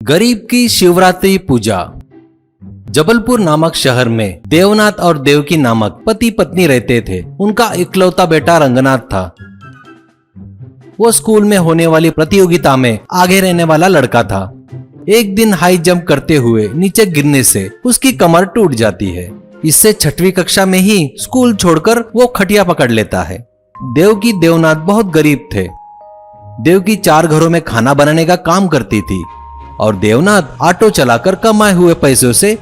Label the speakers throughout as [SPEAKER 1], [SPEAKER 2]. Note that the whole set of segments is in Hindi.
[SPEAKER 1] गरीब की शिवरात्रि पूजा। जबलपुर नामक शहर में देवनाथ और देवकी नामक पति पत्नी रहते थे। उनका इकलौता बेटा रंगनाथ था। वो स्कूल में होने वाली प्रतियोगिता में आगे रहने वाला लड़का था। एक दिन हाई जंप करते हुए नीचे गिरने से उसकी कमर टूट जाती है। इससे 6वीं कक्षा में ही स्कूल छोड़कर वो खटिया पकड़ लेता है। देवकी देवनाथ बहुत गरीब थे। देवकी 4 घरों में खाना बनाने का काम करती थी और देवनाथ ऑटो चलाकर कमाए हुए पैसों से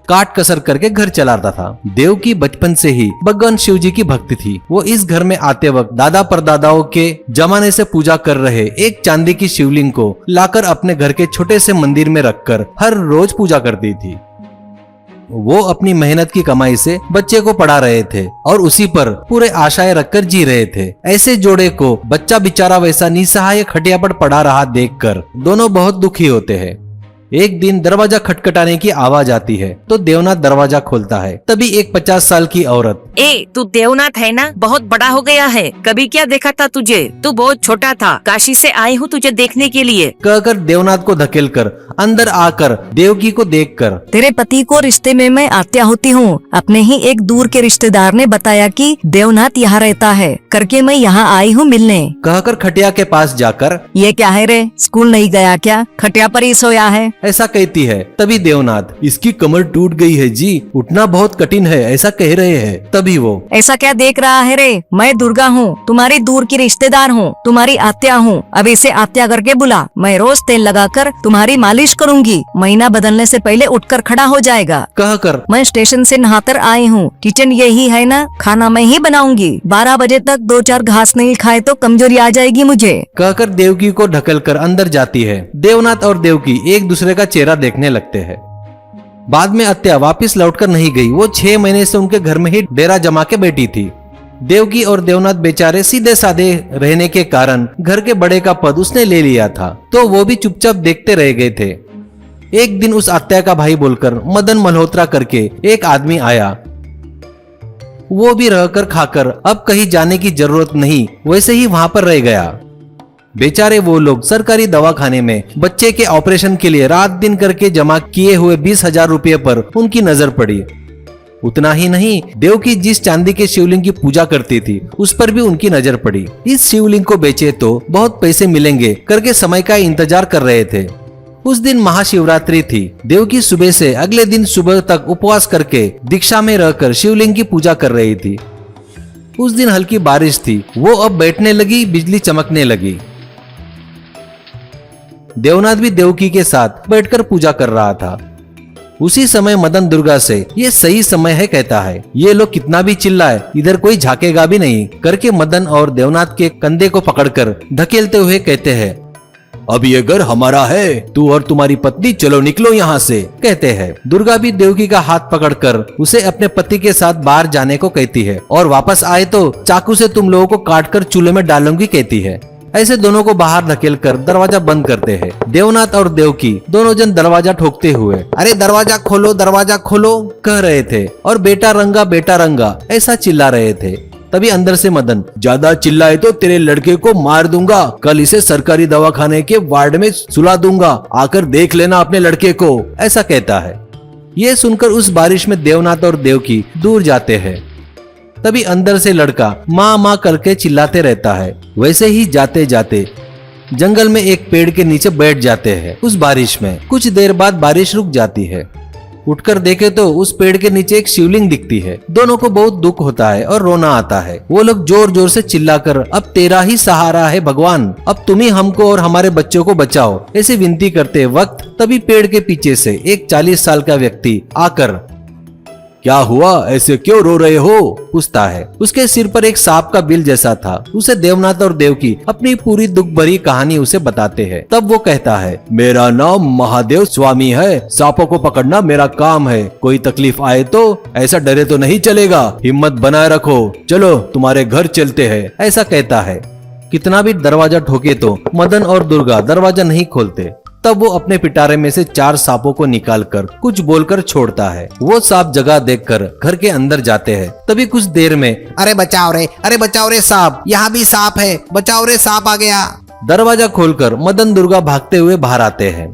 [SPEAKER 1] काट कसर करके घर चलाता था। देवकी बचपन से ही भगवान शिव जी की भक्ति थी। वो इस घर में आते वक्त दादा परदादाओं के जमाने से पूजा कर रहे एक चांदी की शिवलिंग को लाकर अपने घर के छोटे से मंदिर में रखकर हर रोज पूजा करती थी। वो अपनी मेहनत की कमाई से बच्चे को पढ़ा रहे थे और उसी पर पूरे आशाएं रखकर जी रहे थे। ऐसे जोड़े को बच्चा बेचारा वैसा निसहाय खटिया पर पड़ा रहा देखकर दोनों बहुत दुखी होते हैं। एक दिन दरवाजा खटखटाने की आवाज आती है तो देवनाथ दरवाजा खोलता है। तभी एक 50 साल की औरत,
[SPEAKER 2] ए तू देवनाथ है ना? बहुत बड़ा हो गया है, कभी क्या देखा था तुझे? तू बहुत छोटा था, काशी से आई हूँ तुझे देखने के लिए,
[SPEAKER 1] कहकर देवनाथ को धकेलकर अंदर आकर देवकी को देखकर,
[SPEAKER 3] तेरे पति को रिश्ते में मैं आत्या होती हूँ। अपने ही एक दूर के रिश्तेदार ने बताया कि देवनाथ यहाँ रहता है, करके मैं यहाँ आई हूँ मिलने।
[SPEAKER 1] कहकर खटिया के पास जाकर,
[SPEAKER 3] ये क्या है रे, स्कूल नहीं गया क्या? खटिया पर ही सोया है,
[SPEAKER 1] ऐसा कहती है। तभी देवनाथ, इसकी कमर टूट गई है जी, उठना बहुत कठिन है, ऐसा कह रहे हैं। तभी वो,
[SPEAKER 3] ऐसा क्या देख रहा है रे, मैं दुर्गा हूँ, तुम्हारी दूर की रिश्तेदार हूँ, तुम्हारी आत्या हूँ। अब इसे आत्या करके बुला, मैं रोज तेल लगाकर तुम्हारी मालिश करूंगी, महीना बदलने से पहले उठकर खड़ा हो जाएगा।
[SPEAKER 1] कहकर,
[SPEAKER 3] मैं स्टेशन से नहाकर आई हूँ, किचन यही है ना, खाना मैं ही बनाऊंगी। 12 बजे तक 2-4 घास नहीं खाए तो कमजोरी आ जाएगी मुझे।
[SPEAKER 1] कहकर देवकी को ढकलकर अंदर जाती है। देवनाथ और देवकी एक दूसरे का चेहरा देखने लगते हैं। बाद में आत्या वापस लौटकर नहीं गई। वो 6 महीने से उनके घर में ही डेरा जमा के बैठी थी। देवकी और देवनाथ बेचारे सीधे साधे रहने के कारण घर के बड़े का पद उसने ले लिया था, तो वो भी चुपचाप देखते रह गए थे। एक दिन उस आत्या का भाई बोलकर मदन मल्होत्रा करके एक आदमी आया। वो भी रहकर खाकर अब कहीं जाने की जरूरत नहीं, वैसे ही वहां पर रह गया। बेचारे वो लोग सरकारी दवाखाने में बच्चे के ऑपरेशन के लिए रात दिन करके जमा किए हुए 20,000 रुपये पर उनकी नजर पड़ी। उतना ही नहीं, देवकी जिस चांदी के शिवलिंग की पूजा करती थी उस पर भी उनकी नजर पड़ी। इस शिवलिंग को बेचे तो बहुत पैसे मिलेंगे करके समय का इंतजार कर रहे थे। उस दिन महाशिवरात्रि थी। देवकी सुबह से अगले दिन सुबह तक उपवास करके दीक्षा में रहकर शिवलिंग की पूजा कर रही थी। उस दिन हल्की बारिश थी। वो अब बैठने लगी, बिजली चमकने लगी। देवनाथ भी देवकी के साथ बैठकर पूजा कर रहा था। उसी समय मदन दुर्गा से, ये सही समय है कहता है, ये लोग कितना भी चिल्लाए इधर कोई झाकेगा भी नहीं, करके मदन और देवनाथ के कंधे को पकड़कर धकेलते हुए कहते हैं, अब ये घर हमारा है, तू और तुम्हारी पत्नी चलो निकलो यहाँ से, कहते हैं। दुर्गा भी देवकी का हाथ पकड़कर उसे अपने पति के साथ बाहर जाने को कहती है और वापस आए तो चाकू से तुम लोगों को काटकर चूल्हे में डालूंगी कहती है। ऐसे दोनों को बाहर धकेलकर दरवाजा बंद करते हैं। देवनाथ और देवकी दोनों जन दरवाजा ठोकते हुए, अरे दरवाजा खोलो कह रहे थे और बेटा रंगा ऐसा चिल्ला रहे थे। तभी अंदर से मदन, ज्यादा चिल्लाए तो तेरे लड़के को मार दूंगा, कल इसे सरकारी दवाखाने के वार्ड में सुला दूंगा, आकर देख लेना अपने लड़के को, ऐसा कहता है। ये सुनकर उस बारिश में देवनाथ और देवकी दूर जाते हैं। तभी अंदर से लड़का माँ करके चिल्लाते रहता है। वैसे ही जाते जाते जंगल में एक पेड़ के नीचे बैठ जाते हैं। उस बारिश में कुछ देर बाद बारिश रुक जाती है। उठकर देखे तो उस पेड़ के नीचे एक शिवलिंग दिखती है। दोनों को बहुत दुख होता है और रोना आता है। वो लोग जोर जोर से चिल्लाकर, अब तेरा ही सहारा है भगवान, अब तुम ही हमको और हमारे बच्चों को बचाओ, ऐसी विनती करते वक्त तभी पेड़ के पीछे से एक 40 साल का व्यक्ति आकर, क्या हुआ, ऐसे क्यों रो रहे हो, पूछता है। उसके सिर पर एक सांप का बिल जैसा था। उसे देवनाथ और देवकी अपनी पूरी दुख भरी कहानी उसे बताते हैं। तब वो कहता है, मेरा नाम महादेव स्वामी है, सांपों को पकड़ना मेरा काम है, कोई तकलीफ आए तो ऐसा डरे तो नहीं चलेगा, हिम्मत बनाए रखो, चलो तुम्हारे घर चलते हैं, ऐसा कहता है। कितना भी दरवाजा ठोके तो मदन और दुर्गा दरवाजा नहीं खोलते। तब वो अपने पिटारे में से 4 सांपों को निकालकर कुछ बोलकर छोड़ता है। वो सांप जगह देखकर घर के अंदर जाते हैं। तभी कुछ देर में,
[SPEAKER 4] अरे बचाओ रे सांप, यहाँ भी सांप है, बचाओ रे सांप आ गया।
[SPEAKER 1] दरवाजा खोलकर मदन दुर्गा भागते हुए बाहर आते हैं।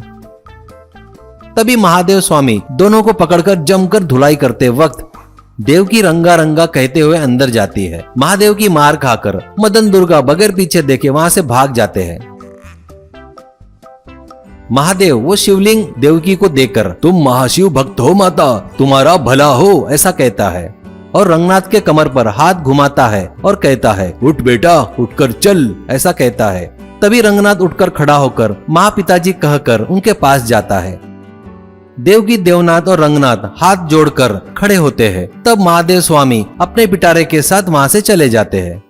[SPEAKER 1] तभी महादेव स्वामी दोनों को पकड़कर जमकर धुलाई करते वक्त देवकी रंगा रंगा कहते हुए अंदर जाती है। महादेव की मार खाकर मदन दुर्गा बगैर पीछे देखे वहां से भाग जाते हैं। महादेव वो शिवलिंग देवकी को देखकर तुम महाशिव भक्त हो माता, तुम्हारा भला हो ऐसा कहता है और रंगनाथ के कमर पर हाथ घुमाता है और कहता है उठ बेटा उठकर चल ऐसा कहता है। तभी रंगनाथ उठकर खड़ा होकर माँ पिताजी कहकर उनके पास जाता है। देवकी देवनाथ और रंगनाथ हाथ जोड़कर खड़े होते हैं। तब महादेव स्वामी अपने पिटारे के साथ वहां से चले जाते हैं।